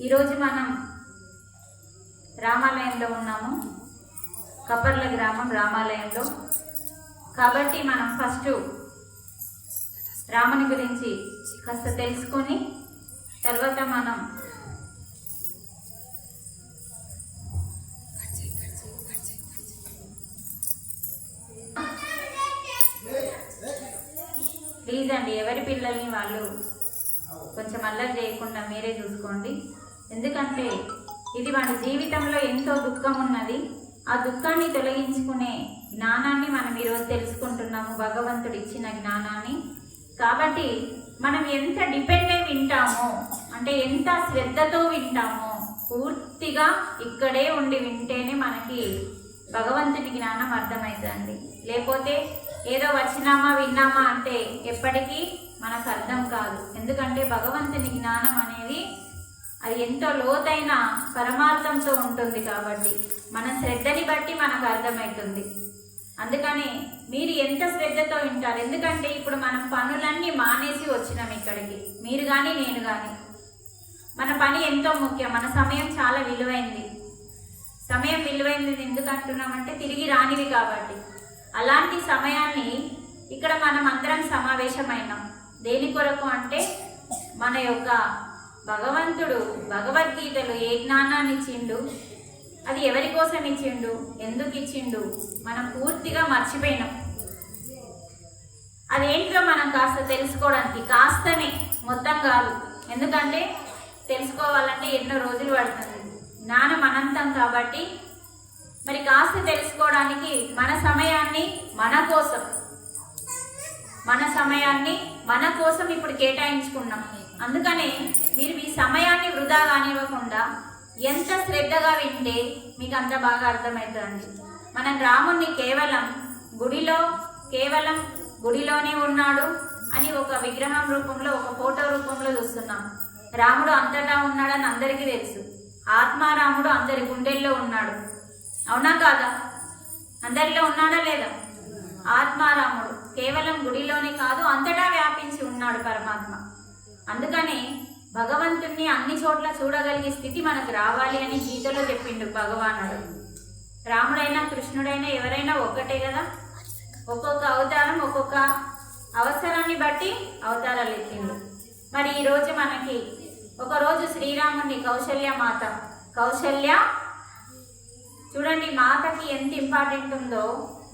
ఈరోజు మనం రామాలయంలో ఉన్నాము, కప్పర్ల గ్రామం రామాలయంలో. కాబట్టి మనం ఫస్ట్ రాముని గురించి కాస్త తెలుసుకొని తర్వాత మనం ప్లీజ్ అండి, ఎవరి పిల్లల్ని వాళ్ళు కొంచెం అల్లరి చేయకుండా మీరే చూసుకోండి. ఎందుకంటే ఇది వాళ్ళ జీవితంలో ఎంతో దుఃఖం ఉన్నది. ఆ దుఃఖాన్ని తొలగించుకునే జ్ఞానాన్ని మనం ఈరోజు తెలుసుకుంటున్నాము, భగవంతుడు ఇచ్చిన జ్ఞానాన్ని. కాబట్టి మనం ఎంత డిపెండ్ అయి వింటామో, అంటే ఎంత శ్రద్ధతో వింటామో, పూర్తిగా ఇక్కడే ఉండి వింటేనే మనకి భగవంతుని జ్ఞానం అర్థమవుతుంది. లేకపోతే ఏదో వచ్చినామా విన్నామా అంటే ఎప్పటికీ మనకు అర్థం కాదు. ఎందుకంటే భగవంతుని జ్ఞానం అనేది అది ఎంతో లోతైన పరమార్థంతో ఉంటుంది. కాబట్టి మన శ్రద్ధని బట్టి మనకు అర్థమవుతుంది. అందుకని మీరు ఎంత శ్రద్ధతో వింటారు. ఎందుకంటే ఇప్పుడు మనం పనులన్నీ మానేసి వచ్చినాం ఇక్కడికి, మీరు కానీ నేను కానీ. మన పని ఎంతో ముఖ్యం, మన సమయం చాలా విలువైంది. సమయం విలువైంది ఎందుకు అంటున్నామంటే తిరిగి రానిది కాబట్టి. అలాంటి సమయాన్ని ఇక్కడ మనం అందరం సమావేశమైనాం. దేని కొరకు అంటే మన యొక్క భగవంతుడు భగవద్గీతలో ఏ జ్ఞానాన్ని ఇచ్చిండు, అది ఎవరి కోసం ఇచ్చిండు, ఎందుకు ఇచ్చిండు, మనం పూర్తిగా మర్చిపోయినాం. అదేంటో మనం కాస్త తెలుసుకోవడానికి, కాస్తనే మొత్తం కాదు. ఎందుకంటే తెలుసుకోవాలంటే ఎన్నో రోజులు పడుతుంది. జ్ఞానం అనంతం కాబట్టి మరి కాస్త తెలుసుకోవడానికి మన సమయాన్ని మన కోసం ఇప్పుడు కేటాయించుకున్నాం. అందుకనే మీరు మీ సమయాన్ని వృధా కానివ్వకుండా ఎంత శ్రద్ధగా వింటే మీకు అంత బాగా అర్థమవుతుంది. మనం రాముణ్ణి కేవలం గుడిలోనే ఉన్నాడు అని ఒక విగ్రహం రూపంలో, ఒక ఫోటో రూపంలో చూస్తున్నాం. రాముడు అంతటా ఉన్నాడని అందరికీ తెలుసు. ఆత్మారాముడు అందరి గుండెల్లో ఉన్నాడు. అవునా కాదా? అందరిలో ఉన్నాడా లేదా? ఆత్మారాముడు కేవలం గుడిలోనే కాదు, అంతటా వ్యాపించి ఉన్నాడు పరమాత్మ. అందుకనే భగవంతుణ్ణి అన్ని చోట్ల చూడగలిగే స్థితి మనకు రావాలి అని గీతలో చెప్పిండు భగవానుడు. రాముడైనా కృష్ణుడైనా ఎవరైనా ఒక్కటే కదా. ఒక్కొక్క అవతారం ఒక్కొక్క అవసరాన్ని బట్టి అవతారాలు ఎత్తిండు. మరి ఈరోజు మనకి ఒకరోజు శ్రీరాముని కౌశల్య చూడండి, మాతకి ఎంత ఇంపార్టెంట్ ఉందో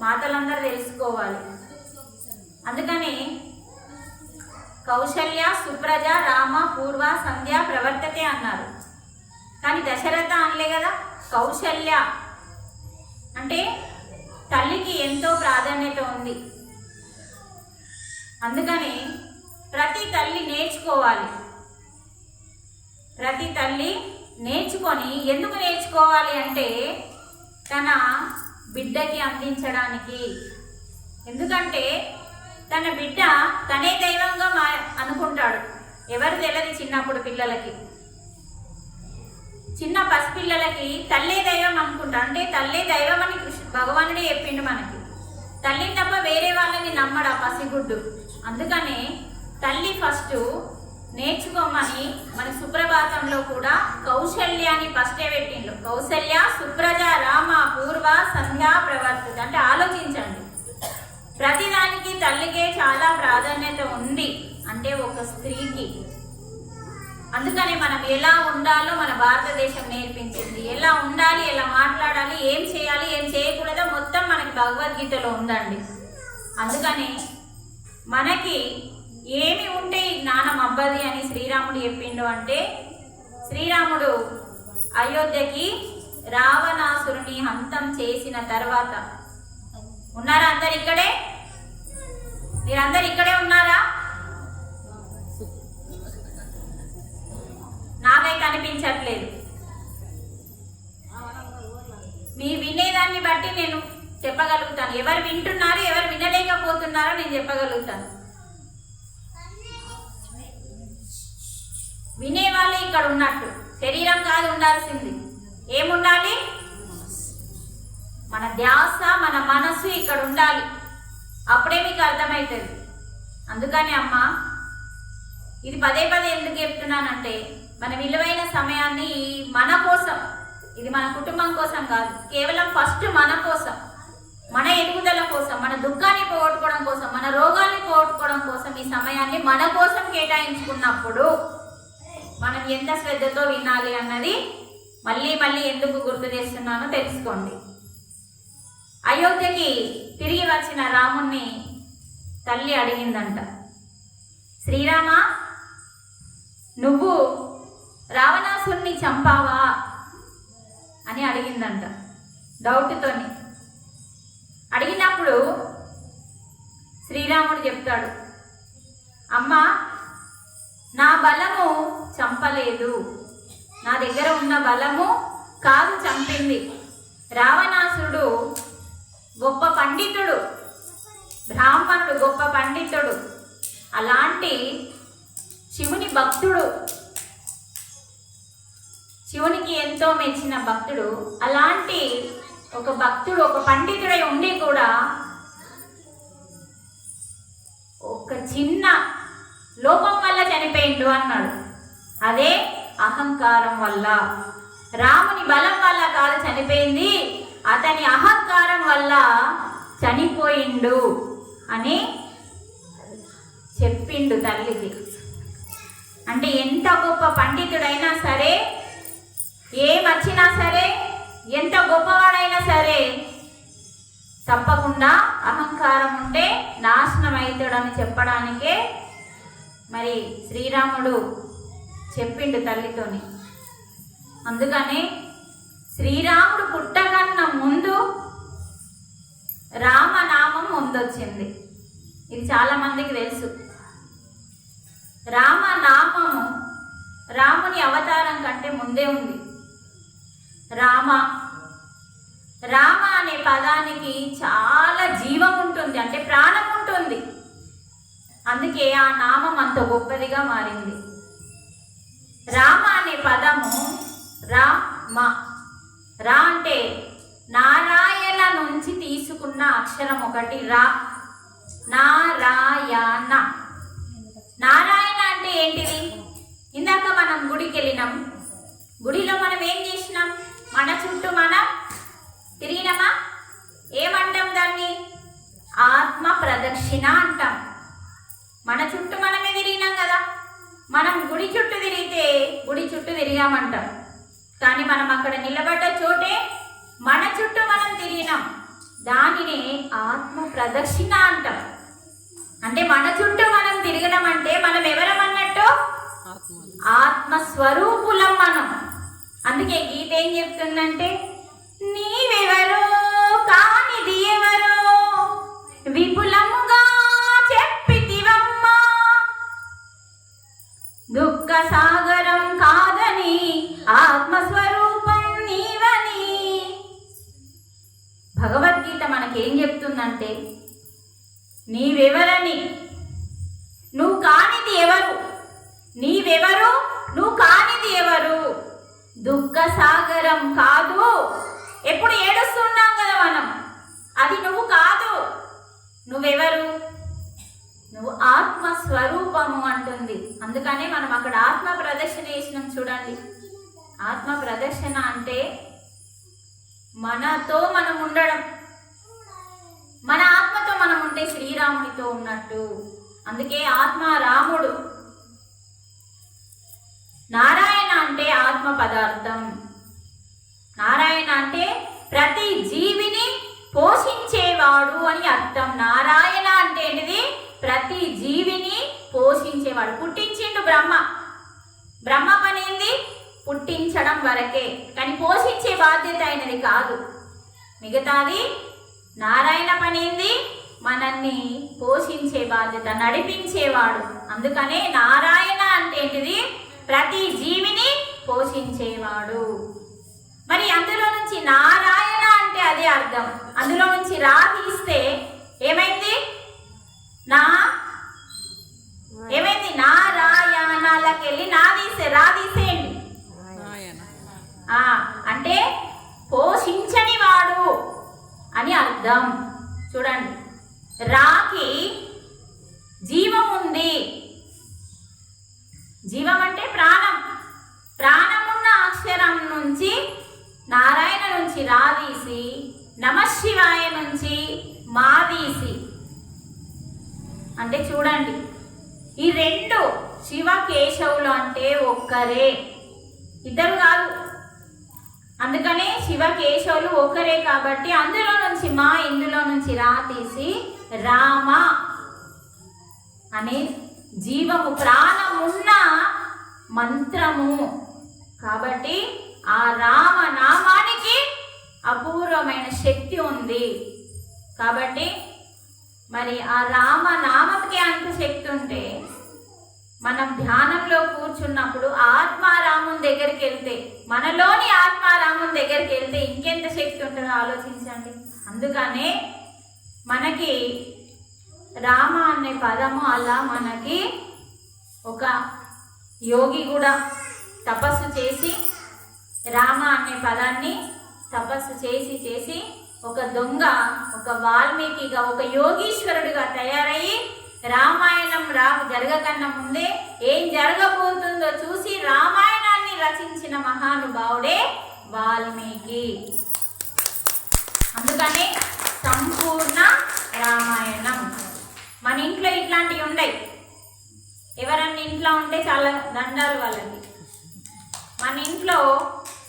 మాతలందరూ తెలుసుకోవాలి. అందుకని కౌశల్య సుప్రజ రామ పూర్వ సంధ్య ప్రవర్తతే అన్నారు. కానీ దశరథ అనలే కదా. కౌశల్య అంటే తల్లికి ఎంతో ప్రాధాన్యత ఉంది. అందుకని ప్రతి తల్లి నేర్చుకోవాలి. ప్రతి తల్లి నేర్చుకొని, ఎందుకు నేర్చుకోవాలి అంటే తన బిడ్డకి అందించడానికి. ఎందుకంటే తన బిడ్డ తనే దైవంగా అనుకుంటాడు. ఎవరు తెలియదు చిన్నప్పుడు పిల్లలకి, చిన్న పసిపిల్లలకి తల్లే దైవం అనుకుంటాడు. అంటే తల్లే దైవం అని భగవానుడే చెప్పిండు మనకి. తల్లిని తప్ప వేరే వాళ్ళని నమ్మడు ఆ పసిగుడ్డు. అందుకనే తల్లి ఫస్ట్ నేర్చుకోమని మన సుప్రభాతంలో కూడా కౌశల్యాన్ని ఫస్టే పెట్టిండు. కౌశల్య సుప్రజ రామ పూర్వ సంధ్య ప్రవర్తత. అంటే ఆలోచించండి, ప్రతిదానికి తల్లికే చాలా ప్రాధాన్యత ఉంది అంటే ఒక స్త్రీకి. అందుకని మనం ఎలా ఉండాలో మన భారతదేశం నేర్పించింది. ఎలా ఉండాలి, ఎలా మాట్లాడాలి, ఏం చేయాలి, ఏం చేయకూడదో మొత్తం మనకి భగవద్గీతలో ఉందండి. అందుకని మనకి ఏమి ఉంటే ఈ జ్ఞానం అబ్బది అని శ్రీరాముడు చెప్పిండు. అంటే శ్రీరాముడు అయోధ్యకి రావణాసురుని హంతం చేసిన తర్వాత, ఉన్నారా అందరు ఇక్కడే? మీరందరు ఇక్కడే ఉన్నారా? నాకైతే అనిపించట్లేదు. మీ వినేదాన్ని బట్టి నేను చెప్పగలుగుతాను. ఎవరు వింటున్నారు, ఎవరు వినలేకపోతున్నారో నేను చెప్పగలుగుతాను. వినేవాళ్ళే ఇక్కడ ఉన్నట్టు. శరీరం కాదు ఉండాల్సింది. ఏముండాలి? మన ధ్యాస, మన మనస్సు ఇక్కడ ఉండాలి. అప్పుడే మీకు అర్థమవుతుంది. అందుకని అమ్మ ఇది పదే పదే ఎందుకు చెప్తున్నానంటే మన విలువైన సమయాన్ని మన కోసం, ఇది మన కుటుంబం కోసం కాదు, కేవలం ఫస్ట్ మన కోసం, మన ఎదుగుదల కోసం, మన దుఃఖాన్ని పోగొట్టుకోవడం కోసం, మన రోగాల్ని పోగొట్టుకోవడం కోసం ఈ సమయాన్ని మన కోసం కేటాయించుకున్నప్పుడు మనం ఎంత శ్రద్ధతో వినాలి అన్నది మళ్ళీ మళ్ళీ ఎందుకు గుర్తు చేస్తున్నానో తెలుసుకోండి. అయోధ్యకి తిరిగి వచ్చిన రాముణ్ణి తల్లి అడిగిందంట, శ్రీరామ నువ్వు రావణాసురుణ్ణి చంపావా అని అడిగిందంట డౌట్తోని. అడిగినప్పుడు శ్రీరాముడు చెప్తాడు, అమ్మా నా బలము చంపలేదు, నా దగ్గర ఉన్న బలము కాదు చంపింది. రావణాసురుడు గొప్ప పండితుడు, బ్రాహ్మణుడు, గొప్ప పండితుడు, అలాంటి శివుని భక్తుడు, శివునికి ఎంతో మెచ్చిన భక్తుడు, అలాంటి ఒక భక్తుడు, ఒక పండితుడై ఉండి కూడా ఒక చిన్న లోపం వల్ల చనిపోయిండు అన్నాడు. అదే అహంకారం వల్ల, రాముని బలం వల్ల కాదు చనిపోయింది, అతని అహంకారం వల్ల చనిపోయిండు అని చెప్పిండు తల్లికి. అంటే ఎంత గొప్ప పండితుడైనా సరే, ఏమొచ్చినా సరే, ఎంత గొప్పవాడైనా సరే తప్పకుండా అహంకారం ఉంటే నాశనం అవుతాడని చెప్పడానికే మరి శ్రీరాముడు చెప్పిండు తల్లితోని. అందుకనే శ్రీరాముడు పుట్టకన్నా ముందు రామనామం ముందొచ్చింది. ఇది చాలా మందికి తెలుసు. రామనామము రాముని అవతారం కంటే ముందే ఉంది. రామ రామ అనే పదానికి చాలా జీవం ఉంటుంది, అంటే ప్రాణం ఉంటుంది. అందుకే ఆ నామం అంత గొప్పదిగా మారింది. రామ అనే పదము రామ, రా అంటే నారాయణ నుంచి తీసుకున్న అక్షరం ఒకటి రా, నారాయణ. నారాయణ అంటే ఏంటిది? ఇందాక మనం గుడికి వెళ్ళినాం, గుడిలో మనం ఏం చేసినాం? మన చుట్టూ మనం తిరిగినామా? ఏమంటాం దాన్ని? ఆత్మ ప్రదక్షిణ అంటాం. మన చుట్టూ మనమే తిరిగినాం కదా. మనం గుడి చుట్టూ తిరిగితే గుడి చుట్టూ తిరిగామంటాం, కానీ మనం అక్కడ నిలబడ్డ చోటే మన చుట్టూ మనం తిరిగినాం. దానినే ఆత్మ ప్రదక్షిణ అంటాం. అంటే మన చుట్టూ మనం తిరగడం అంటే మనం ఎవరమన్నట్టు? ఆత్మస్వరూపులం మనం. అందుకే గీత ఏం చెప్తుందంటే, నీవెవరో కానిది ఎవరో విపులముగా చెప్పితివమ్మా, దుఃఖ సాగరం కాదని ఆత్మస్వరూపం నీవని. భగవద్గీత మనకేం చెప్తుందంటే, నీవెవరని, నువ్వు కానిది ఎవరు, నీవెవరు, నువ్వు కానిది ఎవరు, దుఃఖ సాగరం కాదు. ఎప్పుడు ఏడుస్తున్నాం కదా మనం, అది నువ్వు కాదు. నువ్వెవరు? నువ్వు ఆత్మస్వరూపము అంటుంది. అందుకనే మనం అక్కడ ఆత్మ ప్రదర్శన చేసినాం చూడండి. ఆత్మ ప్రదర్శన అంటే మనతో మనం ఉండడం, మన ఆత్మతో మనం ఉంటే శ్రీరామునితో ఉన్నట్టు. అందుకే ఆత్మ రాముడు. నారాయణ అంటే ఆత్మ పదార్థం. నారాయణ అంటే ప్రతి జీవిని పోషించేవాడు అని అర్థం. నారాయణ అంటే ఏంటిది? ప్రతి జీవిని పోషించేవాడు. పుట్టించిండు బ్రహ్మ. బ్రహ్మ పని ఏంది? పుట్టించడం వరకే, కానీ పోషించే బాధ్యత అయినది కాదు. మిగతాది నారాయణ పని ఏంది? మనల్ని పోషించే బాధ్యత, నడిపించేవాడు. అందుకనే నారాయణ అంటే ఏంటిది? ప్రతి జీవిని పోషించేవాడు. మరి అందులో నుంచి నారాయణ అంటే అదే అర్థం. అందులో నుంచి రా తీస్తే ఏమైంది? ఏమైంది? నారాయణలకి వెళ్ళి రా తీసేయండి. అంటే పోషించని వాడు అని అర్థం. చూడండి, రాకి జీవం ఉంది. జీవం అంటే ప్రాణం. శివాయ నుంచి మాదీసి అంటే చూడండి, ఈ రెండు శివ కేశవులు అంటే ఒక్కరే, ఇద్దరు కాదు. అందుకనే శివ కేశవులు ఒక్కరే కాబట్టి అందులో నుంచి మా, ఇందులో నుంచి రా తీసి రామ అనే జీవము ప్రాణమున్న మంత్రము కాబట్టి ఆ రామ నామానికి అపూర్వమైన శక్తి ఉంది. కాబట్టి మరి ఆ రామ నామంకి అంత శక్తి ఉంటే మనం ధ్యానంలో కూర్చున్నప్పుడు ఆత్మారాముని దగ్గరికి వెళ్తే, మనలోని ఆత్మారాముని దగ్గరికి వెళ్తే ఇంకెంత శక్తి ఉంటుందో ఆలోచించండి. అందుకనే మనకి రామ అనే పదము అలా మనకి ఒక యోగి కూడా తపస్సు చేసి రామ అనే పదాన్ని తపస్సు చేసి చేసి ఒక దొంగ, ఒక వాల్మీకిగా, ఒక యోగీశ్వరుడిగా తయారయ్యి రామాయణం జరగకన్నా ముందే ఏం జరగబోతుందో చూసి రామాయణాన్ని రచించిన మహానుభావుడే వాల్మీకి. అందుకని సంపూర్ణ రామాయణం. మన ఇంట్లో ఇట్లాంటివి ఉండయి. ఎవరన్నా ఇంట్లో ఉంటే చాలా దండాలు వాళ్ళకి. మన ఇంట్లో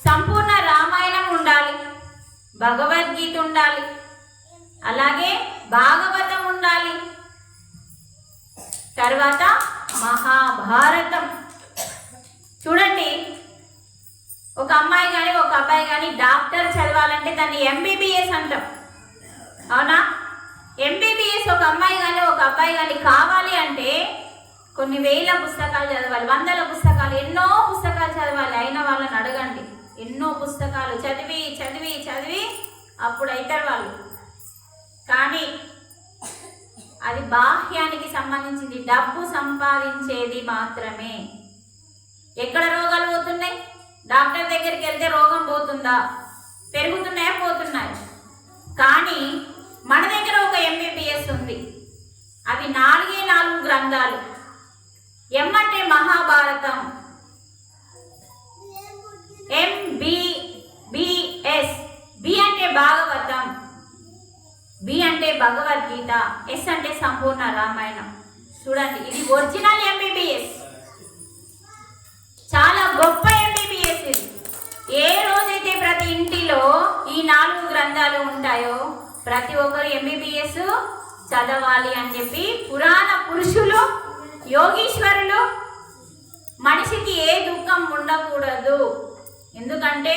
సంపూర్ణ రామాయణం ఉండాలి, భగవద్గీత ఉండాలి, అలాగే భాగవతం ఉండాలి, తర్వాత మహాభారతం. చూడండి, ఒక అమ్మాయి కానీ ఒక అబ్బాయి కానీ డాక్టర్ చదవాలంటే దాన్ని ఎంబీబీఎస్ అంటాం, అవునా? ఎంబీబీఎస్ ఒక అమ్మాయి కానీ ఒక అబ్బాయి కానీ కావాలి అంటే కొన్ని వేల పుస్తకాలు చదవాలి, వందల పుస్తకాలు, ఎన్నో పుస్తకాలు చదవాలి. అయిన వాళ్ళని అడగండి, ఎన్నో పుస్తకాలు చదివి చదివి చదివి అప్పుడు అవుతారు వాళ్ళు. కానీ అది బాహ్యానికి సంబంధించింది, డబ్బు సంపాదించేది మాత్రమే. ఎక్కడ రోగాలు పోతున్నాయి? డాక్టర్ దగ్గరికి వెళ్తే రోగం పోతుందా? పెరుగుతున్నాయా? పోతున్నాయి. కానీ మన దగ్గర ఒక ఎంబీబీఎస్ ఉంది, అవి 4 గ్రంథాలు. ఎం అంటే మహాభారతం, MBBS, బి అంటే భాగవతం, బి అంటే భగవద్గీత, ఎస్ అంటే సంపూర్ణ రామాయణం. చూడండి, ఇది ఒరిజినల్ ఎంబీబీఎస్, చాలా గొప్ప ఎంబీబీఎస్ ఇది. ఏ రోజైతే ప్రతి ఇంటిలో ఈ 4 గ్రంథాలు ఉంటాయో ప్రతి ఒక్కరు ఎంబీబీఎస్ చదవాలి అని చెప్పి పురాణ పురుషులు, యోగీశ్వరులు మనిషికి ఏ దుఃఖం ఉండకూడదు, ఎందుకంటే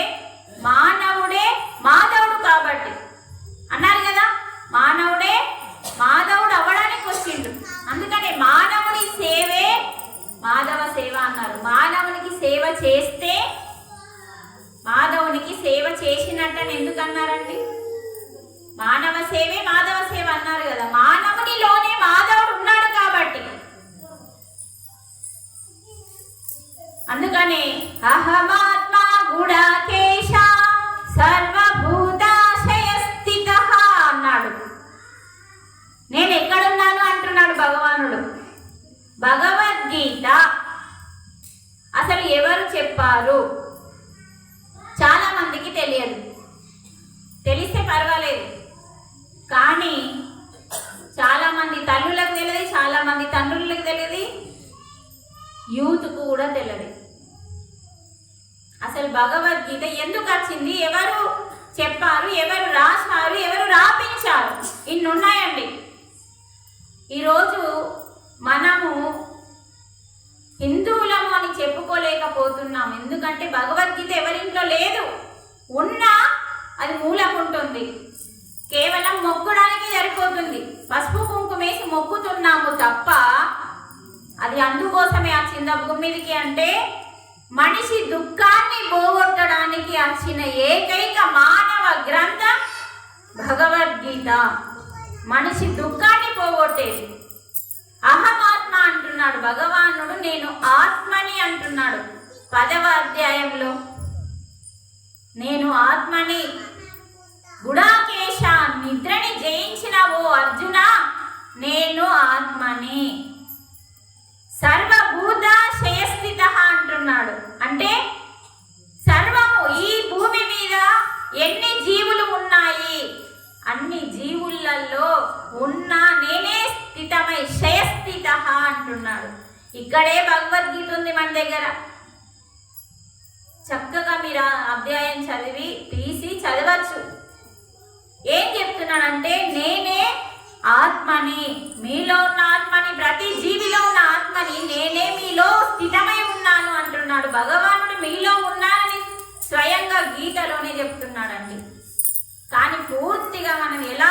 మానవుడే మాధవుడు కాబట్టి అన్నారు కదా, మానవుడే మాధవుడు అవ్వడానికి వచ్చిండు. అందుకనే మానవుని సేవే మాధవ సేవ అన్నారు. మానవునికి సేవ చేస్తే మాధవునికి సేవ చేసినట్టని ఎందుకు అన్నారండి? మానవ సేవే మాధవ సేవ అన్నారు కదా, మానవునిలోనే మాధవుడు ఉన్నాడు కాబట్టి. అందుకనే అహమాత్మా గుడాకేశ సర్వభూతాశయ స్థిత అన్నాడు. నేను ఎక్కడున్నాను అంటున్నాడు భగవానుడు. భగవద్గీత అసలు ఎవరు చెప్పారు? చాలా మందికి తెలియదు, తెలిస్తే పర్వాలేదు. కానీ చాలా మంది తల్లులకు తెలియదు, చాలా మంది తండ్రులకు తెలియదు, యూత్కు కూడా తెలియదు. అసలు భగవద్గీత ఎందుకు వచ్చింది, ఎవరు చెప్పారు, ఎవరు రాశారు, ఎవరు రాపించారు, ఇన్ని ఉన్నాయండి. ఈరోజు మనము హిందువులము అని చెప్పుకోలేకపోతున్నాం. ఎందుకంటే భగవద్గీత ఎవరింట్లో లేదు, ఉన్నా అది మూలకుంటుంది, కేవలం మొక్కడానికి సరిపోతుంది. పసుపు కుంకుమేసి మొక్కుతున్నాము తప్ప అది అందుకోసమే వచ్చింది భూమి మీదకి అంటే మనిషి దుఃఖాన్ని పోగొట్టడానికి వచ్చిన ఏకైక మానవ గ్రంథం భగవద్గీత. మనిషి దుఃఖాన్ని పోగొట్టేది. అహమాత్మ అంటున్నాడు భగవానుడు, నేను ఆత్మని అంటున్నాడు 10వ అధ్యాయంలో. నేను ఆత్మని. గుడాకేశ, నిద్రని జయించిన ఓ అర్జున, నేను ఆత్మని. సర్వభూతాశయస్థిత అంటున్నాడు, అంటే సర్వము, ఈ భూమి మీద ఎన్ని జీవులు ఉన్నాయి జీవులలో ఉన్న నేనే స్థితమై శయస్థిత అంటున్నాడు. ఇక్కడే భగవద్గీత ఉంది మన దగ్గర. చక్కగా మీరు ఆ అధ్యాయం చదివి తీసి చదవచ్చు. ఏం చెప్తున్నాడంటే నేనే ఆత్మని, మీలో ఉన్న ఆత్మని, ప్రతి జీవిలో ఉన్న ఆత్మని నేనే మీలో స్థితమై ఉన్నాను అంటున్నాడు. భగవానుడు మీలో ఉన్నానని స్వయంగా గీతలోనే చెప్తున్నాడండి. కానీ పూర్తిగా మనం ఎలా